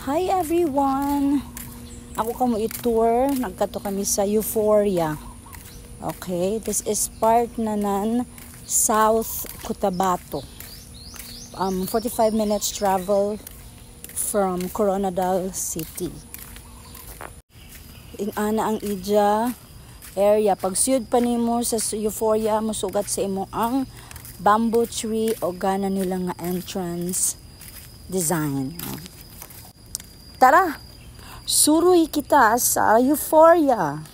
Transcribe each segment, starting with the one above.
Hi everyone! Ako kamo i-tour. Nagkato kami sa Euphoria. Okay, this is part na ng South Cotabato. 45 minutes travel from Coronadal City. Ana ang ija area. Pag suyod pa nimo sa Euphoria, musugat sa imo ang bamboo tree o gana nila nga entrance design. Tara, suruy kita sa Euphoria.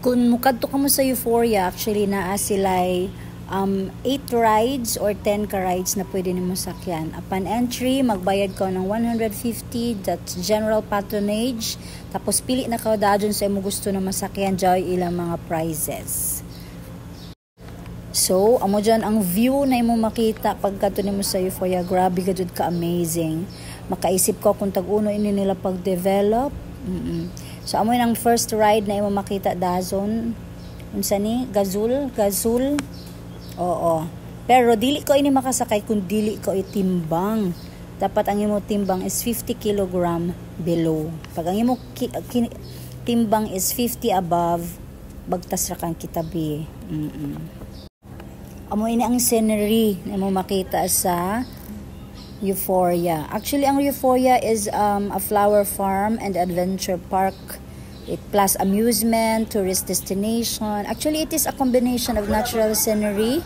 Kung mukadto ka mo sa Euphoria, actually naa sila'y 8 rides or 10 ka rides na pwede nimo sakyan. Upon entry, magbayad ka ng 150, that's general patronage. Tapos pili na ka dadyon sa imo gusto na masakyan, joy ilang mga prizes. So, amo dyan ang view na imo makita pagkato nimo sa Euphoria. Grabe gadud ka amazing. Makaisip ko kung tag-uno ini nila pag-develop. So, amo yung first ride na imo makita dazon. Unsa ni? Gazul? Oo. Pero dili ko ini makasakay kung dili ko itimbang. Dapat ang imo timbang is 50 kg below. Pag ang imo timbang is 50 above, bagtas ra kang kitabi. Amo ini ang scenery na mo makita sa Euphoria. Actually, ang Euphoria is a flower farm and adventure park. It plus amusement, tourist destination. Actually, it is a combination of natural scenery,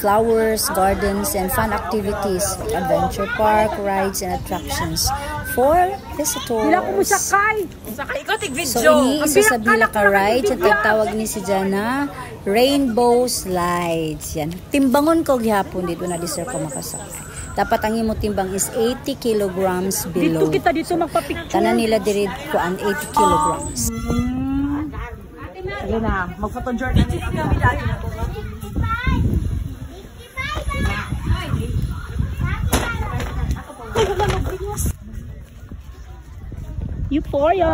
flowers, gardens, and fun activities. Adventure park, rides, and attractions for visitors. Bila ko mo sakay. Sakay ko tig-video. So, iniisa sa bila ka rides at tawag ni si Jana Rainbow Slides. Yan. Timbangon ko gihapon dito na deserve ko makasakay. Dapat ang imo timbang is 80 kilograms below. Dito kita dito magpa-picture. Tanan nila diri ko ang 80 kilograms. Sige na, mag-photo journey kami dahil. Euphoria.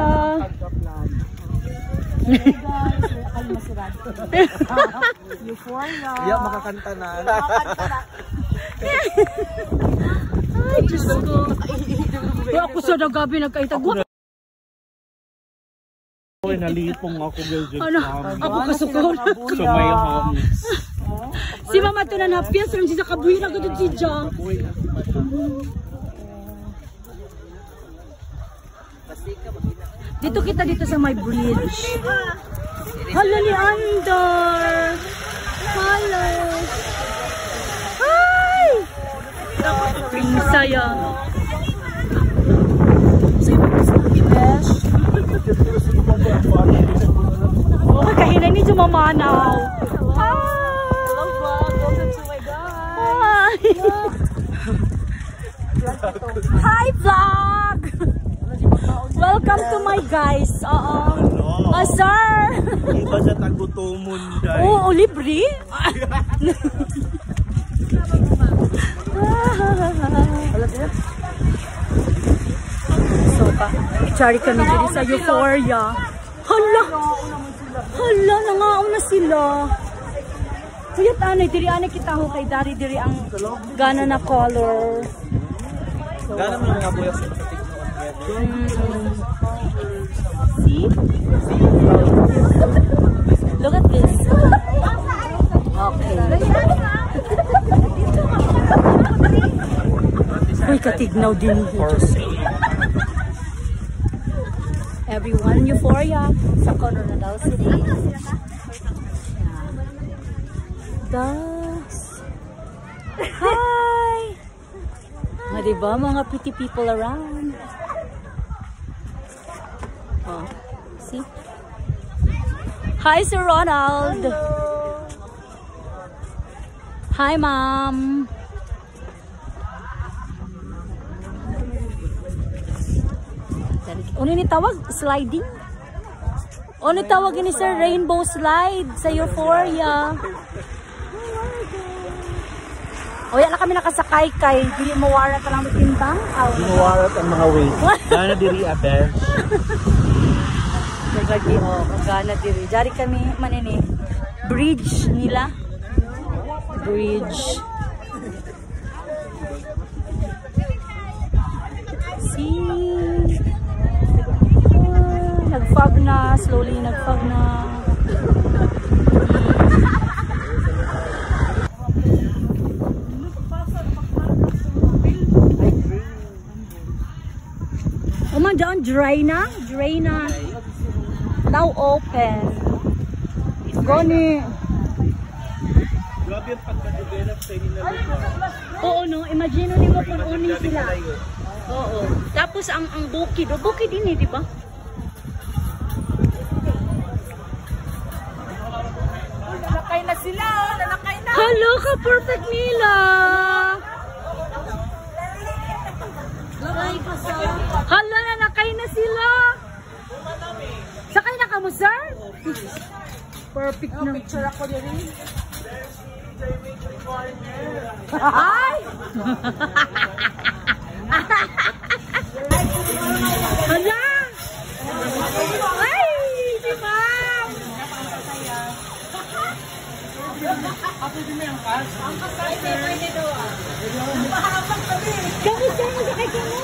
Euphoria. Yeah, makakanta na. Ay, Diyos ko. Ako sa nagabi nagkaitagwa. Oy, nalipong ako guys. Ano? Ako kasukol. So may homies. Si Mama to na napias rin siya sa kabuhi na gano'n si John. Dito kita dito sa my bridge. Hala ni Andor. Hala. Hi! Ang saya. Oh, kahinan ni Jumamanaw. Hello vlog, welcome to my guys. Hi vlog! Welcome to my guys. Sir! Iba sa tagutomon dahil. Oo, libre? So, i-chari kami dito sa Euphoria. Hala! Hala, nangaon na sila. Kuyat anay, diri anay kita ho kay dari diri ang gana na color. Gana mo mga buyak sa See? Look at this. Okay. Uy, katignaw din. Everyone, Euphoria sa Coronadal City. Hi! Diba, mga pretty people around. Oh, see? Hi, Sir Ronald. Hello. Hi, Ma'am. Ano ni tawag? Sliding? Ano tawag ni Sir? Rainbow slide sa Euphoria. O yan na kami nakasakay kay dili mawara ta lang timbang. Inuwarat ang mga weight. Gana diri a bench. Nagagi gana diri. Dari kami manini bridge nila. Bridge. na, slowly nag-fog na. Oh man, doon, dry na? Dry na. Now open. Gani. Grabe yung pagka-develop sa inyo na Oo, no? Imagine mo kung uning sila. Oo. Tapos ang bukid. O, bukid din eh, di ba? Lalakay na sila, oh. Lalakay na. Hello ka, perfect nila. Hala, nanakay na sila. Sakay na ka mo, sir? Perfect na. Picture ako din. Ay! Hala! Ay! Si ma'am! Kamusta mo sakay ka mo?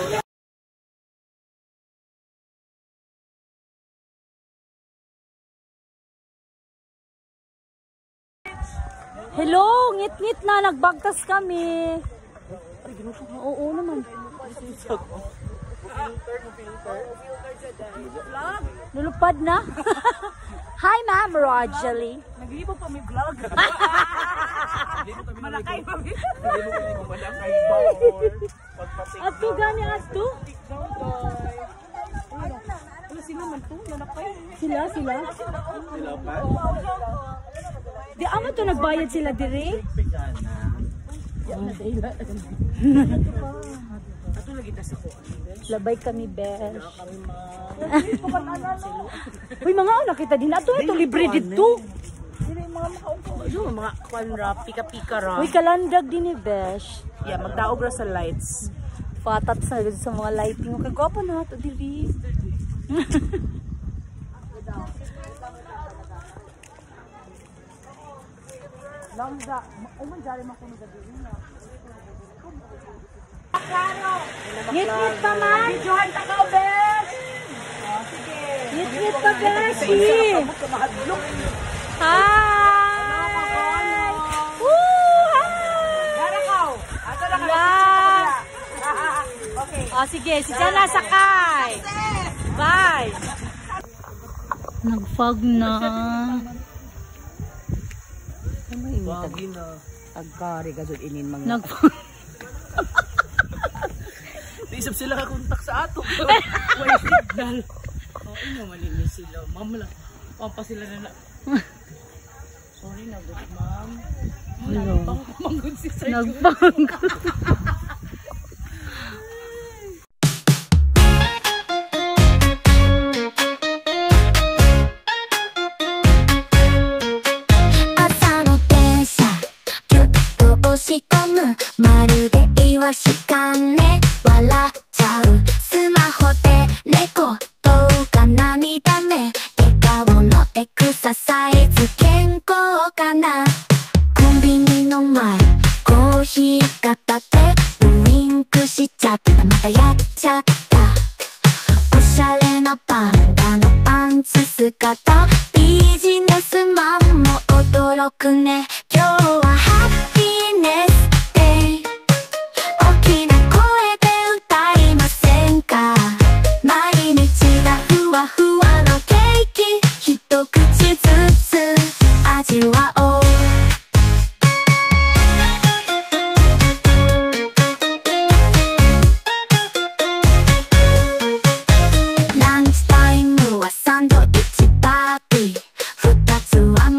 Hello, ngit-ngit na, nagbagtas kami. Oo naman. Lulupad na? Hi, Ma'am Rojalie. Naglibo pa may vlog. Malakay pa may. Ato gani ato? Sino man to? Lalakay. Sila. Sila pa? Di amo to nagbayad sila dire? Ato lagi ta sa ko. Labay kami, besh. Uy, mga nakita din ato ito libre dito. Mga kwan ra, pika-pika ra. Uy, kalandag din ni besh. Yeah, magdaog ra sa lights. Patat sa mga lighting. Okay, gwapo na ito diri. Langga, uman jari man kuno gabi na. Ngit-ngit pa man. Johan ta ka, besh. Sige. Ngit-ngit pa, besh. Mahadlok. Hi! Woo! Hi! Darakaw. Ato na ka. Yeah. Okay. O, sige. Si Jana sakay. Bye! Nag-fog na. Wagi na. Agkari gazod inin mga. Nag-fog. Isip sila kakontak sa ato. Way signal. Oh, ino malinis sila. Ma'am lang. Pampa sila na. Sorry na good ma'am. Hello. Manggod si Sir. Nag-fog.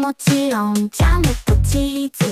もちろんジャムとチーズ